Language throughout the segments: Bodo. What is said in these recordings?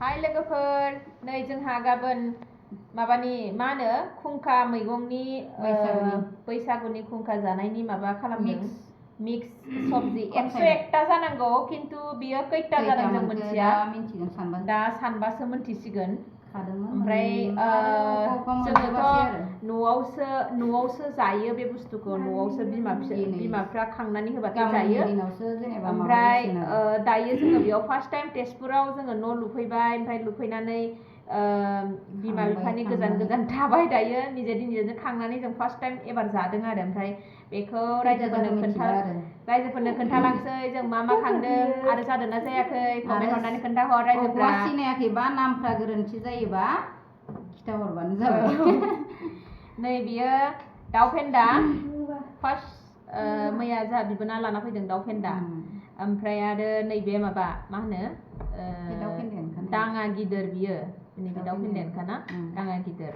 हाय लोगोफोर नै जोंहा गाबोन माबानि मा होनो खुंखा मैगंनि बैसागुनि खुंखा जानायनि माबा खालामदों मिक्स सबजि 101टा जानांगौ किन्तु बियो खैथा जादों जों मिथिया दा सानबासो मिथिसिगोन ओमफ्राय जोङोथ' न'आवसो जायो बे बुस्थुखौ न'आवसो बिमाफ्रा खांनानै होबाथाय जायो ओमफ्राय दायो जोङो बेयाव फार्स्ट टाइम तेजपुराव जोङो न' लुफैबाय ओमफ्राय लुफैनानै बिमा बिफानि गोजान थाबाय दायो निजेनो खांनानै जों फार्स्ट टाइम एबार जादों आरो ओमफ्राय बेखौ रायजोफोरनो खोन्थालांसै जों मा खांदों आरो जादोंना जायाखै कमेन्ट हरनानै खोन्थाहर रायजोफ्रा सिनायाखैबा नामफ्रा गोरोन्थि जायोबा खिथाहरबानो जाबाय नै बियो दाउ फेन्दा फार्स्ट मैया जोंहा बिबोना लाना फैदों दाउ फेन्दा ओमफ्राय आरो नैबे माबा मा होनो दाङा गिदिर बियो नैबे दाउ फेन्दायानोखाना दाङा गिदिर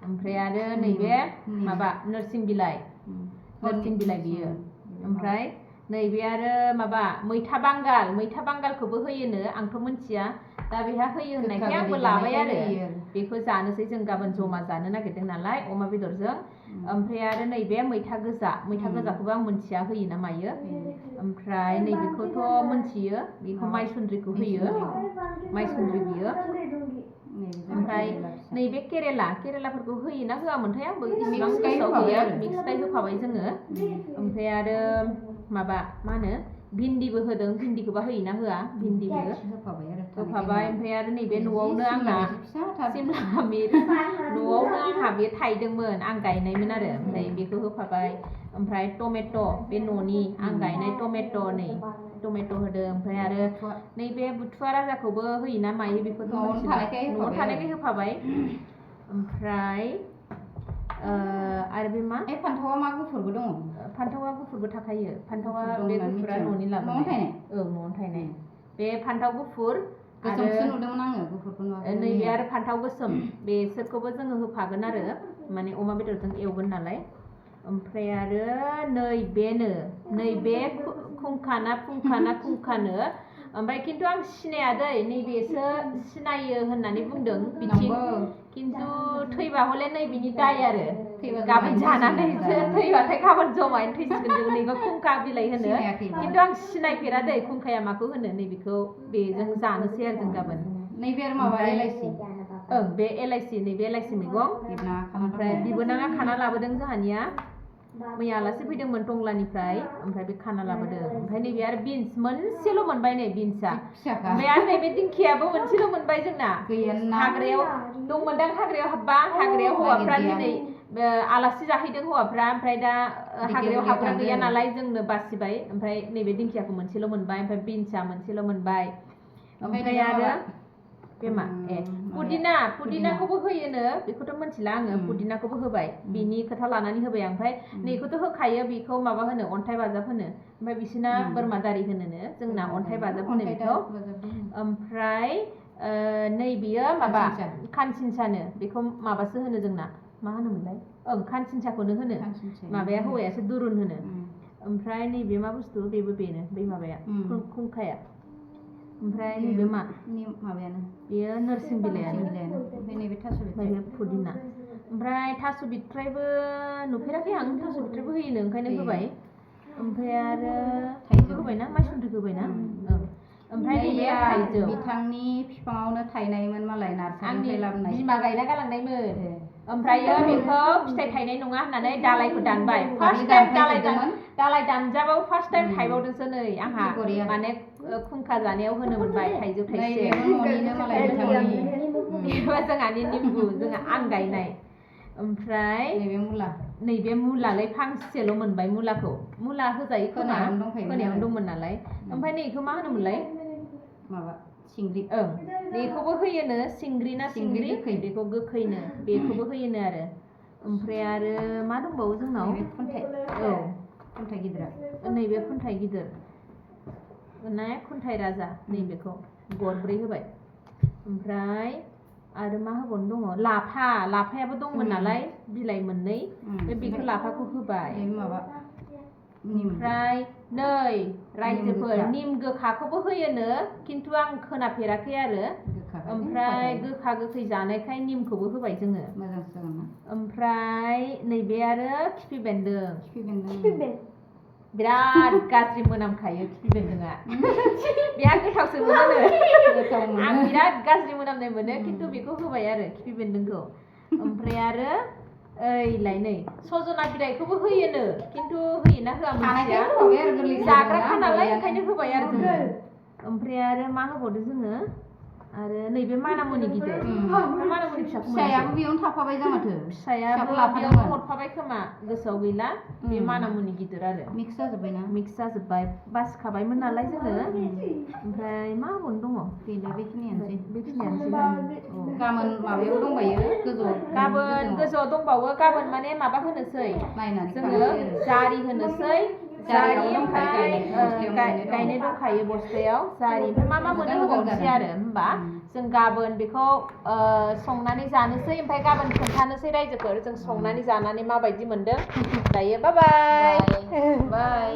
ओमफ्राय आरो नैबे माबा नोरसिं बिलाइ बियो ओमफ्राय नैबे आरो माबा मैथा बांगालखौबो होयोनो आंथ' मिथिया दा बेहा होयो होननायखाय आंबो लाबाय आरो बेखौ जानोसै जों गाबोन जमा जानो नागिरदों नालाय अमा बेदरजों ओमफ्राय आरो नैबे मैथा गोजाखौबो आं मिथिया होयो ना मायो ओमफ्राय नैबेखौथ' मिथियो बेखौ माइसुन्द्रिखौ होयो माइसुन्द्रि बियो ओमफ्राय नैबे केरेलाफोरखौ होयो ना होआमोनथाय आंबो इसेबां गोसोआव गैया मिक्सखाय होफाबाय जोङो ओमफ्राय आरो माबा मा होनो भिन्दिबो होदों भिन्दिखौबा होयोना होआ भिन्दिबो होफाबाय ओमफ्राय आरो नैबे न'आवनो आंना सिमला मिर्च न'आवनो आंहा बे थाइदोंमोन आं गायनायमोन आरो ओमफ्राय बेखौ होफाबाय ओमफ्राय टमेट' बे न'नि आं गायनाय टमेट' होदों ओमफ्राय आरो नैबे बुथुवा राजाखौबो होयोना मायो बेखौथ' न'आव थानायखाय होफाबाय ओमफ्राय आरो बे मा फान्थावा मा गुफुरबो दङ फान्थावा गुफुरबो थाखायो फान्थावा बे गुफुरा न'नि लाबोनाय न'आवनो थायनाय बे फान्थाव गुफुर गोसोमसो नुदोंमोन आङो गुफुरखौ नुवाखै नैबे आरो फान्थाव गोसोम बेसोरखौबो जोङो होफागोन आरो माने अमा बेदरजों एवगोन नालाय ओमफ्राय आरो नैबे खुंखानो ओमफ्राय खिन्थु आं सिनाया दै नैबेसो सिनायो होननानै बुंदों बिथिं खिन्थु थैबा हले नैबेनि दाय आरो गाबोन जानानै थैबाथाय गाबोन जमायैनो थैसिगोन जों नैबे खुंखा बिलाइ होनो खिन्थु आं सिनायफेरा दै खुंखाया माखौ होनो नैबेखौ बेजों जानोसै आरो जों गाबोन नैबे आरो माबा एलाइसि बे नैबे एलाइसि मैगं ओमफ्राय बिबोनाङा खाना लाबोदों जोंहानिया मैया आलासि फैदोंमोन टंलानिफ्राय ओमफ्राय बे खाना लाबोदों ओमफ्राय नैबे आरो बिन्स मोनसेल' मोनबाय नै बिन्सआ ओमफ्राय आरो नैबे दिंखियाबो मोनसेल' मोनबाय जोंना हाग्रायाव दंमोनदां हाग्रायाव हाबबा हाग्रायाव हौवाफ्रा दिनै आलासि जाहैदों हौवाफ्रा ओमफ्राय दा हाग्रायाव हाबग्रा गैया नालाय जोंनो बासिबाय ओमफ्राय नैबे दिंखियाखौ मोनसेल' मोनबाय ओमफ्राय बिन्सआ मोनसेल' मोनबाय ओमफ्राय आरो बे मा पुदिनाखौबो होयोनो बेखौथ' मिथिला आङो पुदिनाखौबो होबाय बिनि खोथा लानानै होबाय आं ओमफ्राय नैखौथ' होखायो बेखौ माबा होनो अन्थाइ बाजाब होनो ओमफ्राय बिसोरना बोरमा दारि होनोनो जोंना अन्थाइ बाजाब होनो बेखौ ओमफ्राय नैबेयो माबा खानसिनसानो बेखौ माबासो होनो जोंना मा होनोमोनलाय खानसिनसाखौनो होनो माबाया हौवायासो दुरुन होनो ओमफ्राय नैबे मा बुस्थु बेबो बेनो बै माबाया खुंखाया ओमफ्राय नैबे माबायानो बेयो नोरसिं बिलाइयानो ओमफ्राय नैबे थास' बिथ्राइ पुदिना ओमफ्राय थास' बिथ्राइबो नुफेराखै आं थास' बिथ्राइबो होयोनो ओंखायनो होबाय ओमफ्राय आरो थाइजौ होबायना माइसुन्द्रिखौ होबायना ओमफ्राय नैबे थाइजौ बिथांनि बिफाङावनो थायनायमोन मालाय नार्सारिनिफ्राय लाबोनाय बिमा गायना गालांनायमोन ओमफ्रायो बेखौ फिथाइ थायनाय नङा होननानै दालायखौ दानबाय फार्स्ट टाइम दालाय दानजाबाबो फार्स्ट टाइम थायबावदोंसो नै आंहा माने खुंखा जानायाव होनो मोनबाय थाइजौ थाइसे बेबो जोंहानि निम्बु आं गायनाय ओमफ्राय नैबे मुलालाय फांसेल' मोनबाय मुला होजायो खोमा फोनायावनो दंमोन नालाय ओमफ्राय नैखौ मा होनोमोनलाय माबा सिंग्रि बेखौबो होयोनो सिंग्रि बेखौ गोखैनो बेखौबो होयोनो आरो ओमफ्राय आरो मा दंबावो जोंनाव खुन्थाइ गिदिरा नैबे खुन्थाइ गिदिर खुन्थाइ राजा नैबेखौ गरब्रै होबाय ओमफ्राय आरो मा होबावनो दङ लाफायाबो दंमोन नालाय बिलाइ मोननै बेखौ लाफाखौ होबाय ओमफ्राय नै रायजोफोर निम गोखाखौबो होयोनो खिन्थु आं खोनाफेराखै आरो होखाबाय ओमफ्राय गोखा गोखै जानायखाय निमखौबो होबाय जोङो मोजांसो जागोन ओमफ्राय नैबे आरो खिफि बेन्दों खिफि बेन्दों बिराद गाज्रि मोनामखायो खिफि बेन्दोंआ बेहा गोथावसो मोनो गोथाव मोनो आं बिराद गाज्रि मोनामनाय मोनो खिन्थु बेखौ होबाय आरो खिफि बेन्दोंखौ ओमफ्राय आरो ओइलाय नै सजना बिलाइखौबो होयोनो खिन्थु होयोना होआ मिथिया जाग्राखा नालाय ओंखायनो होबाय आरो जोङो ओमफ्राय आरो मा होबावदो जोङो आरो नैबे मानामुनि गिदिर मानामुनि फिसाखौ फिसायाबो बेयावनो थाफाबाय जा माथो फिसायाबो बेयावनो हरफाबाय खोमा गोसोआव गैला बे मानामुनि गिदिर आरो मिक्स जाजोब्बायना मिक्स जाजोब्बाय बासिखाबायमोन नालाय जोङो ओमफ्राय मा होबावनो दङ गैला बेखिनियानोसै बेखिनियानोसै गाबोन माबायाव दंबायो गोजौआव गाबोन गोजौआव दंबावो गाबोन माने माबा होनोसै जोङो जारि होनोसै जारि ओमफ्राय गायनाय दंखायो बस्थायाव जारि ओमफ्राय मा मोनो होबावनोसै आरो होमबा जों गाबोन बेखौ संनानै जानोसै ओमफ्राय गाबोन खोन्थानोसै रायजोफोर जों संनानै जानानै माबायदि मोनदों दायो बाय बाय